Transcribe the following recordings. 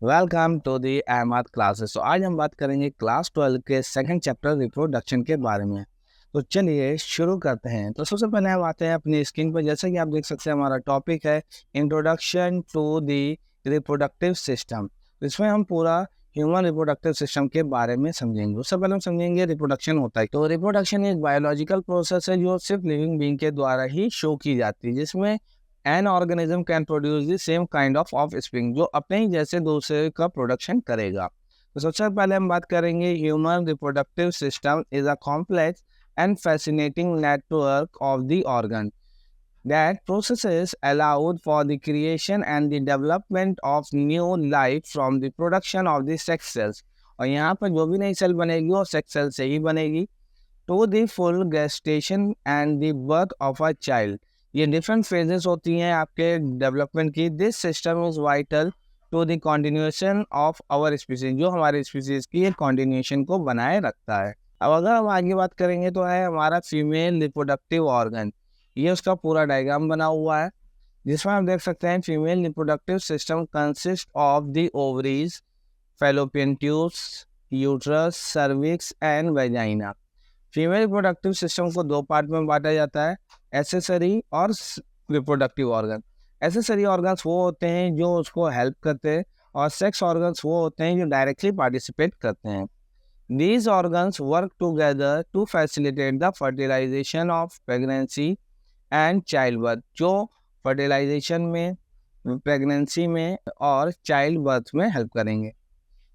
Welcome to the Ahmad classes. तो आज हम बात करेंगे क्लास 12 के सेकंड चैप्टर रिप्रोडक्शन के बारे में। तो चलिए शुरू करते हैं। तो सबसे पहले हम आते हैं अपनी स्क्रीन पर। जैसा कि आप देख सकते हैं हमारा टॉपिक है introduction to the reproductive system. इसमें हम पूरा ह्यूमन रिप्रोडक्टिव सिस्टम के बारे में समझेंगे। उससे पहले हम समझेंगे रिप्रोडक्शन होता है। तो रिप्रोडक्शन एक बायोलॉजिकल प्रोसेस है जो सिर्फ लिविंग बीइंग के द्वारा ही शो की जाती है, जिसमें an organism can produce the same kind of offspring, जो अपने ही जैसे दूसरे का प्रोडक्शन करेगा। तो सबसे पहले हम बात करेंगे human reproductive system is a complex and fascinating network of the organ that processes allowed for the creation and the development of new life from the production of the sex cells। और यहाँ पर जो भी नई cell बनेगी वो sex cell से ही बनेगी। To the full gestation and the birth of a child। ये डिफरेंट फेजेस होती हैं आपके डेवलपमेंट की। This system is vital to the continuation of our species, जो हमारे स्पीसीज की एक कंटिन्यूएशन को बनाए रखता है। अब अगर हम आगे बात करेंगे तो है हमारा फीमेल रिप्रोडक्टिव ऑर्गन। ये उसका पूरा डायग्राम बना हुआ है, जिसमें आप देख सकते हैं female reproductive system consist of the ovaries, fallopian tubes, uterus, cervix and vagina. Female reproductive system को दो पार्ट में बांटा जाता है, एसेसरी और रिप्रोडक्टिव ऑर्गन। एसेसरी ऑर्गन्स वो होते हैं जो उसको हेल्प करते हैं, और सेक्स ऑर्गन्स वो होते हैं जो डायरेक्टली पार्टिसिपेट करते हैं। These organs work together to facilitate the fertilization of pregnancy and childbirth, जो फर्टिलाइजेशन में, प्रेगनेंसी में और चाइल्ड बर्थ में हेल्प करेंगे।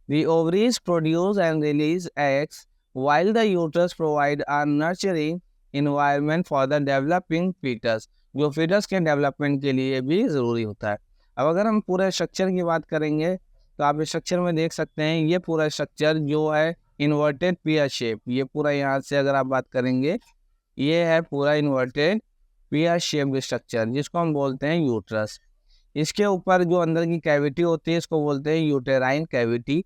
The ovaries produce and release eggs while the uterus provide a nurturing environment for the developing fetus, जो fetus के development के लिए भी ज़रूरी होता है। अब अगर हम पूरे स्ट्रक्चर की बात करेंगे तो आप इस स्ट्रक्चर में देख सकते हैं ये पूरा स्ट्रक्चर जो है इन्वर्टेड पियर शेप। ये पूरा यहाँ से अगर आप बात करेंगे ये है पूरा इन्वर्टेड पियर शेप स्ट्रक्चर, जिसको हम बोलते हैं यूट्रस। इसके ऊपर जो अंदर की कैविटी होती है इसको बोलते हैं यूटेराइन कैविटी।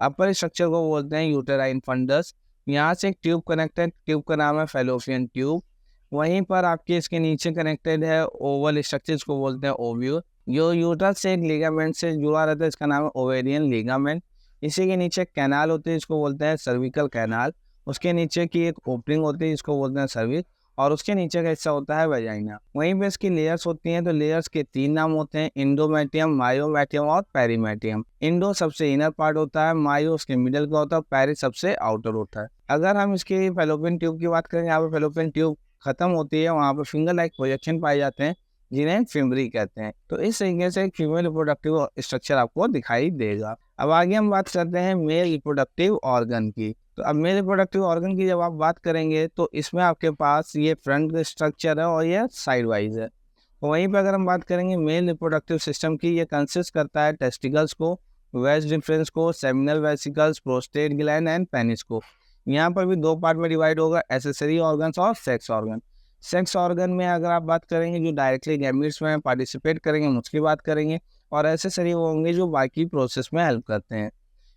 अपर स्ट्रक्चर को बोलते हैं यूटेराइन फंडस। यहाँ से एक ट्यूब कनेक्टेड, ट्यूब का नाम है फैलोपियन ट्यूब। वहीं पर आपके इसके नीचे कनेक्टेड है ओवल स्ट्रक्चर, इसको बोलते हैं ओव्यूल। जो यूट्रस से एक लिगामेंट से जुड़ा रहता है, इसका नाम है ओवेरियन लिगामेंट। इसी के नीचे कैनाल होते हैं, इसको बोलते हैं सर्विकल कैनाल। उसके नीचे की एक ओपनिंग होती है, इसको बोलते हैं सर्विक्स, और उसके नीचे का हिस्सा होता है वेजाइना। वहीं पे इसकी लेयर्स होती हैं, तो लेयर्स के 3 नाम होते हैं, इंडोमेटियम, मायोमेटियम और पेरीमेटियम। इंडो सबसे इनर पार्ट होता है, मायो उसके मिडल का होता है, पेरी सबसे आउटर होता है। अगर हम इसकी फैलोपियन ट्यूब की बात करें, यहाँ पर फैलोपियन ट्यूब खत्म होती है, वहाँ पर फिंगर लाइक प्रोजेक्शन पाए जाते हैं जिन्हें फिमरी कहते हैं। तो इस तरीके से एक फीमेल रिप्रोडक्टिव स्ट्रक्चर आपको दिखाई देगा। अब आगे हम बात करते हैं मेल रिप्रोडक्टिव ऑर्गन की। तो अब मेल रिप्रोडक्टिव ऑर्गन की जब आप बात करेंगे तो इसमें आपके पास ये फ्रंट स्ट्रक्चर है और ये साइड वाइज है। तो वहीं पर अगर हम बात करेंगे मेल रिप्रोडक्टिव सिस्टम की, ये कंसिस्ट करता है टेस्टिकल्स को, वेज डिफरेंस को, seminal vesicles, prostate gland and penis को। यहाँ पर भी 2 पार्ट में डिवाइड होगा, एसेसरी ऑर्गन्स और सेक्स ऑर्गन। सेक्स ऑर्गन में अगर आप बात करेंगे जो डायरेक्टली गैमेट्स में पार्टिसिपेट करेंगे हम उसकी बात करेंगे, और एसेसरी वो होंगे जो बाकी प्रोसेस में हेल्प करते हैं।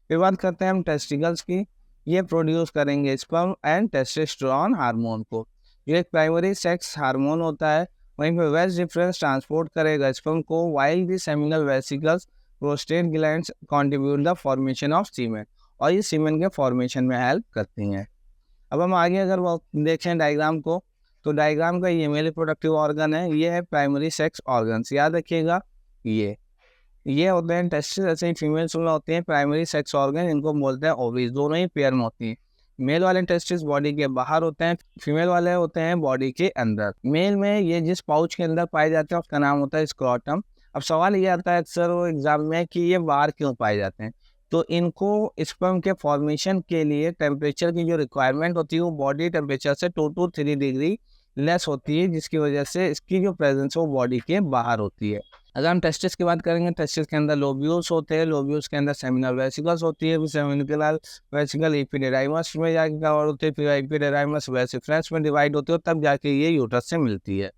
फिर बात करते हैं हम टेस्टिकल्स की। ये प्रोड्यूस करेंगे स्पर्म एंड टेस्टोस्टेरोन हार्मोन को, जो एक प्राइमरी सेक्स हार्मोन होता है। वहीं पर वेज डिफरेंस ट्रांसपोर्ट करेगा स्पर्म को, while the seminal vesicles, prostate glands contribute the formation of semen, और ये सीमेन के फॉर्मेशन में हेल्प करती हैं। अब हम आगे अगर वो देखें डायग्राम को, तो डायग्राम का ये मेल रिप्रोडक्टिव ऑर्गन है, ये है प्राइमरी सेक्स ऑर्गन्स। याद रखिएगा ये होते हैं टेस्टिस, ऐसे ही फीमेल्स में होते हैं प्राइमरी सेक्स ऑर्गन, इनको बोलते हैं ओवरीज। दोनों ही पेयर में होती हैं। मेल वाले टेस्टिस बॉडी के बाहर होते हैं, फीमेल वाले होते हैं बॉडी के अंदर। मेल में ये जिस पाउच के अंदर पाए जाते हैं उसका नाम होता है स्क्रोटम। अब सवाल ये आता है अक्सर वो एग्जाम में कि ये बाहर क्यों पाए जाते हैं। तो इनको स्पर्म के फॉर्मेशन के लिए टेम्परेचर की जो रिक्वायरमेंट होती है वो बॉडी टेम्परेचर से 2 to 3 डिग्री लेस होती है, जिसकी वजह से इसकी जो प्रेजेंस है वो बॉडी के बाहर होती है। अगर हम टेस्टिस की बात करेंगे, टेस्टिस के अंदर लोब्यूल्स होते हैं, लोब्यूल्स के अंदर सेमिनल वेसिकल्स होती है, सेमिनल वेसिकल एपिडेराइमस में जाके कवर होते हैं, फिर एपिडेराइमस वेसिफरेंस में डिवाइड होते हैं, तब जाके ये यूट्रस से मिलती है।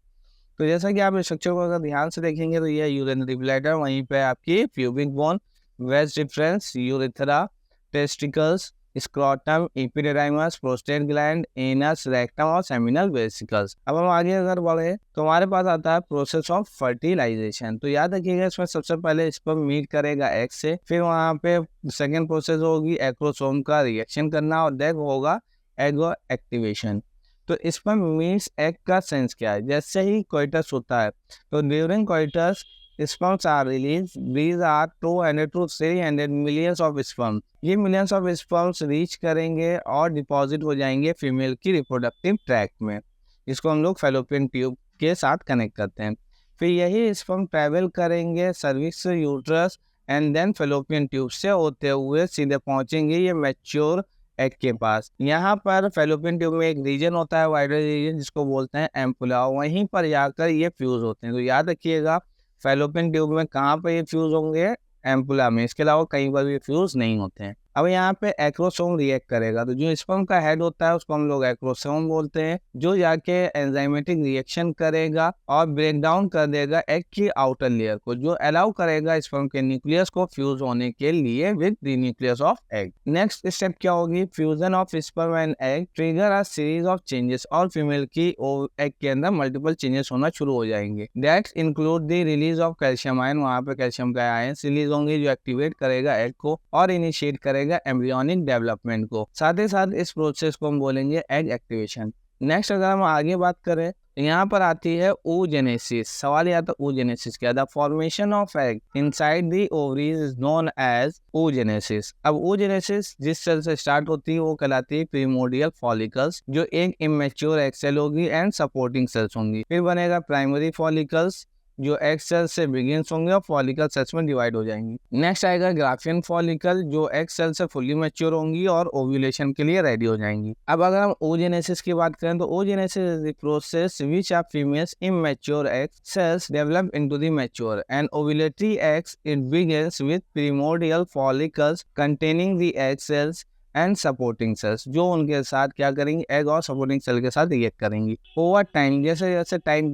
तो जैसा कि आप इस स्ट्रक्चर को अगर ध्यान से देखेंगे तो ये यूरिनरी ब्लैडर, वहीं पे आपकी pubic bone, vas deferens, urethra, testicles, scrotum, epididymis, prostate gland, anus, rectum और सेमिनल वेसिकल्स। अब हम आगे अगर बढ़े तो हमारे पास आता है प्रोसेस ऑफ फर्टिलाइजेशन। तो याद रखिएगा इसमें सबसे पहले स्पर्म मीट करेगा एग से, फिर वहाँ पे सेकेंड प्रोसेस होगी एक्रोसोम का रिएक्शन करना और देन होगा एगो एक्टिवेशन। तो स्पर्म मीट्स एग का सेंस क्या है? जैसे ही कोइटस होता है तो during coitus sperms are released. These are 200 to 300 millions of sperm. ये millions of sperms रीच करेंगे और डिपॉजिट हो जाएंगे फीमेल की रिप्रोडक्टिव ट्रैक में, जिसको हम लोग फैलोपियन ट्यूब के साथ कनेक्ट करते हैं। फिर यही स्पर्म ट्रैवल करेंगे cervix, uterus and then fallopian tube से होते हुए सीधे पहुंचेंगे ये मैच्योर एग के पास। यहाँ पर फैलोपियन ट्यूब में एक रीजन होता है, वाइडर रीजन, जिसको बोलते हैं एम्पुला। वहीं पर जाकर ये फ्यूज होते हैं। तो याद रखिएगा फैलोपियन ट्यूब में कहाँ पे ये फ्यूज होंगे? एम्पुला में। इसके अलावा कहीं पर भी फ्यूज नहीं होते हैं। अब यहाँ पे एक्रोसोम रिएक्ट करेगा, तो जो स्पर्म का हेड होता है उसको हम लोग एक्रोसोम बोलते हैं, जो जाके एंजाइमेटिक रिएक्शन करेगा और ब्रेक डाउन कर देगा एग की आउटर लेयर को, जो अलाउ करेगा स्पर्म के न्यूक्लियस को फ्यूज होने के लिए with the nucleus of egg. Next step क्या होगी? Fusion of sperm and egg trigger a series of changes, और फीमेल की एग के अंदर मल्टीपल चेंजेस होना शुरू हो जाएंगे। That include the release of calcium ion, वहाँ पे कैल्शियम का आयन रिलीज होंगे जो एक्टिवेट करेगा एग को और इनिशिएट करेगा एम्ब्रियोनिक डेवलपमेंट को। साथ ही साथ इस प्रोसेस को हम बोलेंगे एग एक्टिवेशन। नेक्स्ट अगर हम आगे बात करें, यहाँ पर आती है oogenesis। सवाल यह आता है oogenesis क्या? The formation of egg inside the ovaries is known as oogenesis। अब oogenesis जिस सेल से स्टार्ट होती है वो कहलाती है प्रीमोर्डियल फॉलिकल्स, जो एक इमेच्योर एग सेल होगी एंड सपोर्टिंग सेल्स होंगी। फिर बनेगा प्राइमरी फॉलिकल्स, जो एग सेल से बिगिंस होंगे और फॉलिकल सेल्स में डिवाइड हो जाएंगी। नेक्स्ट आएगा ग्राफियन फॉलिकल, जो एग सेल से फुली मैच्योर होंगी और ओव्यूलेशन के लिए रेडी हो जाएंगी। अब अगर हम oogenesis की बात करें तो oogenesis is the process which are females immature egg cells develop into the mature and ovulatory eggs. It begins with primordial follicles containing the egg cells and supporting sales, जो उनके साथ क्या करेंगी? एग और सपोर्टिंग सेल के साथ react करेंगी। Over time, जैसे जैसे टाइम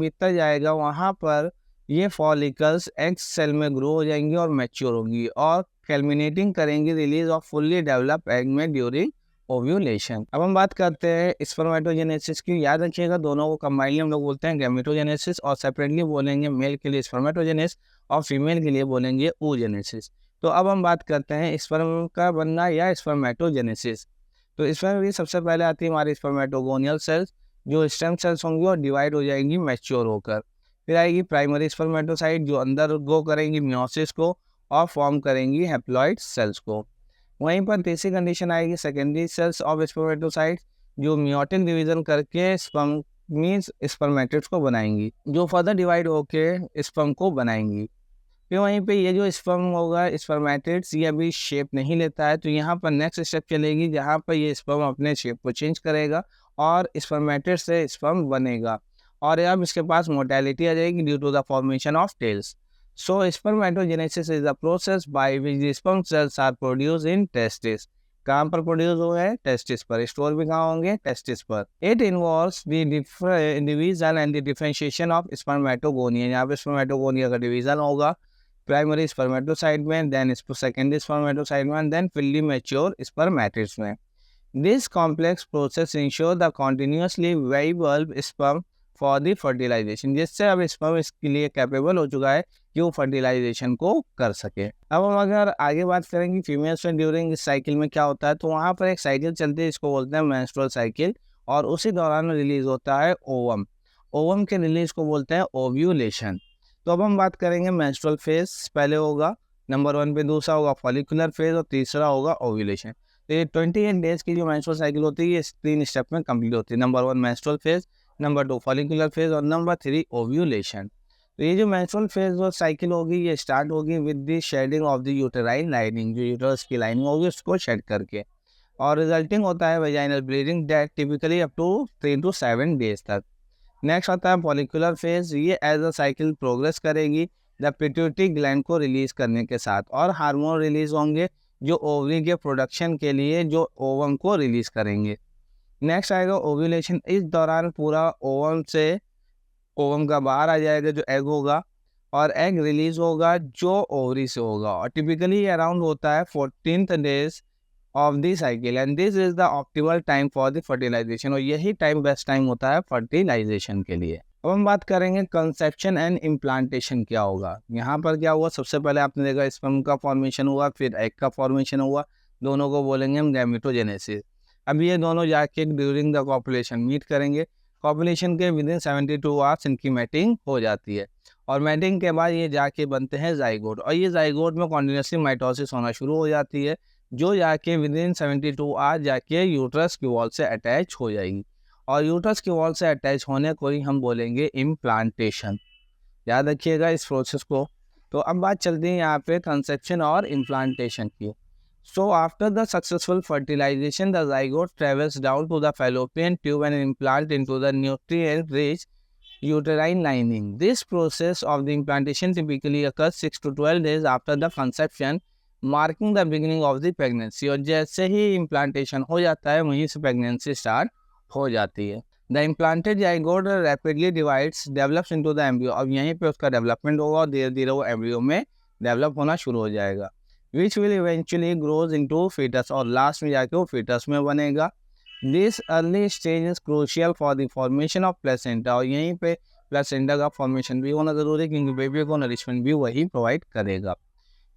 बीतता जाएगा वहाँ पर ये फॉलिकल्स एग सेल में ग्रो हो जाएंगी और मैच्योर होंगी और कल्मिनेटिंग करेंगी release off fully develop egg में ड्यूरिंग ओव्यूलेशन। अब हम बात करते हैं स्पर्मेटोजेनेसिस की। याद रखिएगा दोनों को कंबाइनली हम लोग बोलते हैं गैमेटोजेनेसिस, और सेपरेटली बोलेंगे मेल के लिए स्पर्मेटोजेनेसिस और फीमेल के लिए बोलेंगे oogenesis। तो अब हम बात करते हैं स्पर्म का बनना या स्पर्मेटोजेनेसिस। तो इसमें भी सबसे पहले आती है हमारी स्पर्मेटोगोनियल सेल्स, जो स्टेम सेल्स होंगी और डिवाइड हो जाएंगी मैच्योर होकर। फिर आएगी प्राइमरी स्पर्मेटोसाइट, जो अंदर गो करेंगी मियोसिस को और फॉर्म करेंगी हैप्लॉइड सेल्स को। वहीं पर तीसरी कंडीशन आएगी सेकेंडरी सेल्स ऑफ स्पर्मेटोसाइट, जो मियोटिक डिवीजन करके स्पर्म मींस स्पर्मेटिड्स को बनाएंगी, जो फर्दर डिवाइड होके स्पर्म को बनाएंगी। फिर वहीं पे ये जो स्पर्म होगा स्पर्मेटिड्स, ये अभी शेप नहीं लेता है, तो यहाँ पर नेक्स्ट स्टेप चलेगी जहाँ पर ये स्पर्म अपने शेप को चेंज करेगा और स्पर्मेटिड से स्पर्म बनेगा, और अब इसके पास मोर्टेलिटी आ जाएगी due to the formation of tails. So spermatogenesis is the process by which the sperm cells are produced in testis. कहाँ पर प्रोड्यूस हुए हैं? टेस्टिस पर। स्टोर भी कहाँ होंगे? टेस्टिस पर। It involves the division and the differentiation of spermatogonia. यहाँ पे स्पर्मेटोगोनिया का डिवीजन होगा प्राइमरी स्पर्मेटोसाइट में, देन सेकेंडरी स्पर्मेटोसाइट में, देन फुल्ली मैच्योर स्पर्मेटिड्स में। This complex process ensure the continuously viable sperm for the fertilization, जिससे अब sperm इसके लिए कैपेबल हो चुका है कि वो फर्टिलाइजेशन को कर सके। अब हम अगर आगे बात करेंगे फीमेल्स में ड्यूरिंग इस साइकिल में क्या होता है, तो वहाँ पर एक साइकिल चलती है, इसको बोलते हैं मेंस्ट्रुअल साइकिल, और उसी दौरान रिलीज होता है ओवम। ओवम के रिलीज को बोलते हैं ओव्यूलेशन। तो अब हम बात करेंगे मेंस्ट्रुअल फेज पहले होगा नंबर 1 पे, दूसरा होगा फॉलिकुलर फेज और तीसरा होगा ओव्यूलेशन। तो ये 28 डेज की जो मेंस्ट्रुअल साइकिल होती है ये 3 स्टेप में कंप्लीट होती है। Number 1 menstrual phase, number 2 follicular phase और नंबर 3 ओव्यूलेशन। तो ये जो मेंस्ट्रुअल फेज और साइकिल होगी ये स्टार्ट होगी with the shedding of the uterine lining, जो यूटरस की लाइनिंग होगी उसको शेड करके, और रिजल्टिंग होता है vaginal bleeding that typically up to 3 to 7 days तक। नेक्स्ट आता है फॉलिकुलर फेज। ये एज अ साइकिल प्रोग्रेस करेगी द पिट्यूटरी ग्लैंड को रिलीज करने के साथ, और हार्मोन रिलीज होंगे जो ओवरी के प्रोडक्शन के लिए जो ओवम को रिलीज करेंगे। नेक्स्ट आएगा ओव्यूलेशन। इस दौरान पूरा ओवम का बाहर आ जाएगा जो एग होगा, और एग रिलीज होगा जो ओवरी से होगा, और टिपिकली अराउंड होता है 14th days of the cycle, and this is the optimal time for the fertilization, और यही टाइम बेस्ट टाइम होता है फर्टिलाइजेशन के लिए। अब हम बात करेंगे कंसेप्शन एंड इम्प्लांटेशन क्या होगा। यहाँ पर क्या हुआ, सबसे पहले आपने देखा स्पर्म का फॉर्मेशन हुआ, फिर एग का फॉर्मेशन हुआ, दोनों को बोलेंगे हम गैमेटोजेनेसिस। अब ये दोनों जाके ड्यूरिंग द कॉपुलेशन मीट करेंगे, कॉपुलेशन के विदिन 72 आवर्स इनकी मैटिंग हो जाती है, और मैटिंग के बाद ये जाके बनते हैं जाइगोट, और ये जाइगोट में कॉन्टिन्यूसली माइटोसिस होना शुरू हो जाती है, जो जाके विदिन 72 आवर्स जाके यूट्रस की वॉल से अटैच हो जाएगी, और यूट्रस की वॉल से अटैच होने को ही हम बोलेंगे इम्प्लांटेशन। याद रखिएगा इस प्रोसेस को। तो अब बात चलती है यहाँ पे कंसेप्शन और इम्प्लांटेशन की। So after the successful fertilization the zygote travels down to the fallopian tube and implant into the nutrient rich uterine lining. This process of the implantation typically occurs 6 to 12 days after the conception, marking the beginning of the pregnancy. और जैसे ही implantation हो जाता है वहीं से pregnancy start हो जाती है। The implanted zygote rapidly divides, develops into the embryo. अब यहीं पे उसका development होगा और धीरे धीरे वो embryo में develop होना शुरू हो जाएगा, which will eventually grows into fetus, और लास्ट में जाके वो fetus में बनेगा। This early stage is crucial for the formation of placenta, और यहीं पे placenta का formation भी होना जरूरी है क्योंकि बेबी को नरिशमेंट भी वही प्रोवाइड करेगा,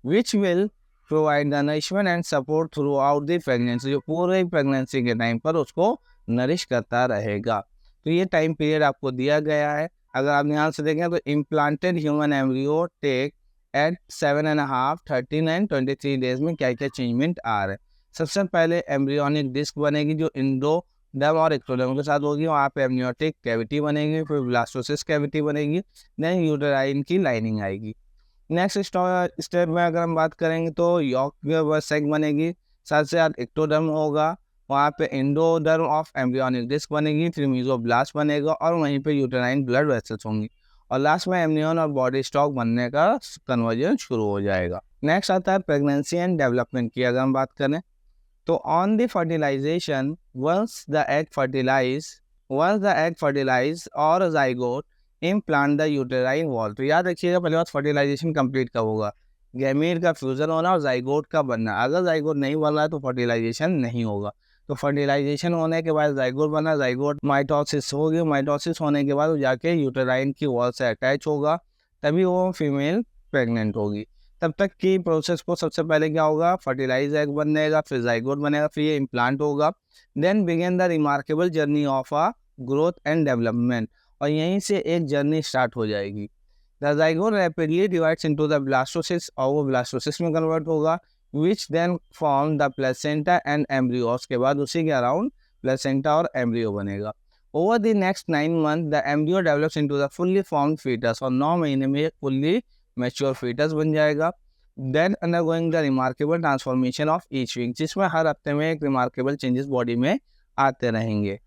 which will provide the nourishment and support throughout the pregnancy, जो पूरे प्रेगनेंसी के टाइम पर उसको नरिश करता रहेगा। तो ये टाइम पीरियड आपको दिया गया है। अगर आप ध्यान से देखें तो implanted human embryo take at 7.5, 13 and 23 days में क्या क्या चेंजमेंट आ रहे हैं। सबसे पहले एम्ब्रियोनिक डिस्क बनेगी जो इंडोडर्म और एक्टोडर्म के साथ होगी, वहाँ पे एम्नियोटिक कैविटी बनेगी, फिर ब्लास्टोसिस कैविटी बनेगी, देन यूटेराइन की लाइनिंग आएगी। नेक्स्ट स्टेप में अगर हम बात करेंगे तो यॉक सेक बनेगी, साथ साथ एक्टोडर्म होगा, वहाँ पे एंडोडर्म ऑफ एम्ब्रियोनिक डिस्क बनेगी, फिर मीजोब्लास्ट बनेगा, और वहीं पे यूटेराइन ब्लड वेसल्स होंगी, और लास्ट में एमनियन और बॉडी स्टॉक बनने का कन्वर्जन शुरू हो जाएगा। नेक्स्ट आता है प्रेगनेंसी एंड डेवलपमेंट की। अगर हम बात करें तो on the fertilisation, once the egg fertilise और zygote implant the uterine wall. तो याद रखिएगा पहले बात फर्टिलाइजेशन कंप्लीट कब होगा, गैमीट का फ्यूजन होना और जाइगोट का बनना। अगर जाइगोट नहीं बन रहा है तो फर्टिलाइजेशन नहीं होगा। तो फर्टिलाइजेशन होने के बाद जाइगोट बना, जाइगोट माइटोसिस होगी, माइटोसिस होने के बाद वो जाके यूटेराइन की वॉल से अटैच होगा, तभी वो फीमेल प्रेग्नेंट होगी। तब तक की प्रोसेस को सबसे पहले क्या होगा, फर्टिलाइज एग बनेगा, फिर जाइगोट बनेगा, फिर ये इम्प्लांट होगा, then begin the remarkable journey of a growth and development, और यहीं से एक जर्नी स्टार्ट हो जाएगी। The zygote rapidly divides into the blastocyst, और वो ब्लास्टोसिस में कन्वर्ट होगा, which then form the placenta and embryo। उसके बाद उसी के अराउंड प्लेसेंटा और एम्ब्रियो बनेगा। Over the next 9 months the embryo develops into the fully formed fetus, और 9 महीने में एक fully mature fetus बन जाएगा। Then undergoing the remarkable transformation of each week, जिसमें हर हफ्ते में एक remarkable changes बॉडी में आते रहेंगे।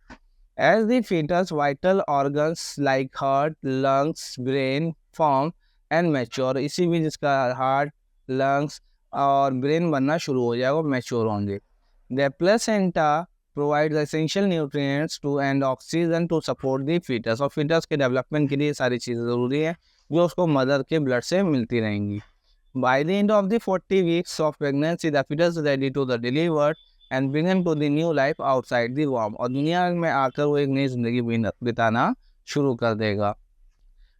As the fetus vital organs like heart, lungs, brain form and mature, इसी बीच इसका हार्ट, लंग्स और ब्रेन बनना शुरू हो जाएगा, मैच्योर होंगे। The placenta provides essential nutrients to and oxygen to support the fetus, और फीटस के डेवलपमेंट के लिए सारी चीज़ें ज़रूरी है जो उसको मदर के ब्लड से मिलती रहेंगी। By the end of the 40 weeks of pregnancy the fetus ready to the delivered and begin to the new life outside the वॉर्म, और दुनिया में आकर वो एक नई जिंदगी बिताना शुरू कर देगा।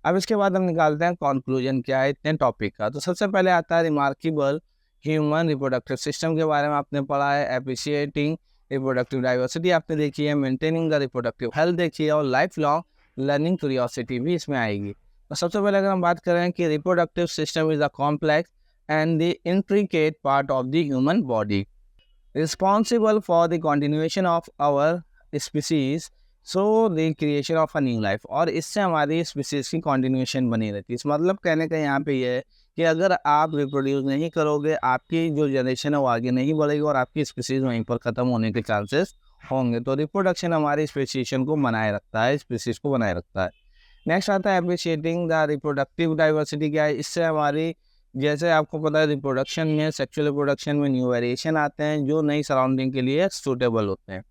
अब इसके बाद हम निकालते हैं कंक्लूजन क्या है इतने टॉपिक का। तो सबसे पहले आता है रिमार्केबल ह्यूमन रिप्रोडक्टिव सिस्टम के बारे में आपने पढ़ा है, एप्रिशिएटिंग रिप्रोडक्टिव डाइवर्सिटी आपने देखी है, मेंटेनिंग द रिप्रोडक्टिव हेल्थ देखी है, और लाइफ लॉन्ग लर्निंग क्यूरियोसिटी भी इसमें आएगी। तो सबसे पहले अगर हम बात करें कि reproductive system is a complex and the intricate part of the human body responsible for the continuation of our species, so the creation of a new life, और इससे हमारी स्पीसीज की कंटिन्यूएशन बनी रहती है। इस मतलब कहने का यहाँ पे ये है कि अगर आप रिप्रोड्यूस नहीं करोगे, आपकी जो जनरेशन है वो आगे नहीं बढ़ेगी और आपकी स्पीसीज वहीं पर ख़त्म होने के चांसेस होंगे। तो रिप्रोडक्शन हमारी स्पीसीशन को बनाए रखता है, स्पीसीज को बनाए रखता है। नेक्स्ट आता है अप्रिशिएटिंग द रिप्रोडक्टिव डाइवर्सिटी। क्या है, इससे हमारी, जैसे आपको पता है रिप्रोडक्शन में, सेक्सुअल रिप्रोडक्शन में न्यू वेरिएशन आते हैं जो नई सराउंडिंग के लिए सूटेबल होते हैं।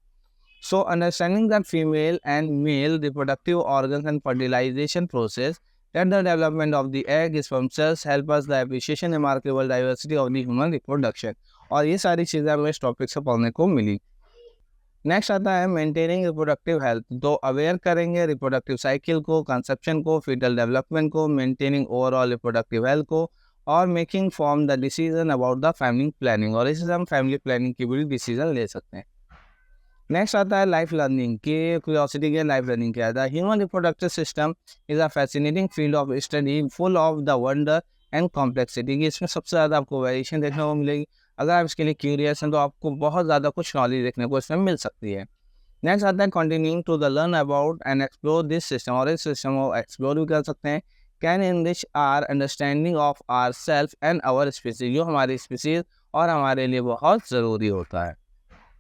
So understanding the female and male reproductive organs and fertilization process that the development of the egg sperm cells help us the appreciation remarkable diversity of the human reproduction। और ये सारी चीज़ें हमें इस टॉपिक से पढ़ने को मिली। नेक्स्ट आता है मेंटेनिंग रिप्रोडक्टिव हेल्थ। तो अवेयर करेंगे रिप्रोडक्टिव साइकिल को, कंसेप्शन को, फीटल डेवलपमेंट को, मेंटेनिंग ओवरऑल रिप्रोडक्टिव हेल्थ को, और making form the decision about the family planning. और इससे हम फैमिली प्लानिंग की भी डिसीजन ले सकते हैं। नेक्स्ट आता है लाइफ लर्निंग की क्यूरियोसिटी के लाइफ लर्निंग क्या था। Human reproductive system is a fascinating field of study full of the wonder and complexity. कि इसमें सबसे ज़्यादा आपको वेरिएशन देखने को मिलेगी। अगर आप इसके लिए क्यूरियस हैं तो आपको बहुत ज़्यादा कुछ नॉलेज देखने को इसमें मिल सकती है। नेक्स्ट आता है continuing to the learn about and explore this system. और इस सिस्टम को एक्सप्लोर भी कर सकते हैं। Can enrich our understanding of our self and our species. जो हमारी स्पीसीज और हमारे लिए बहुत ज़रूरी होता है।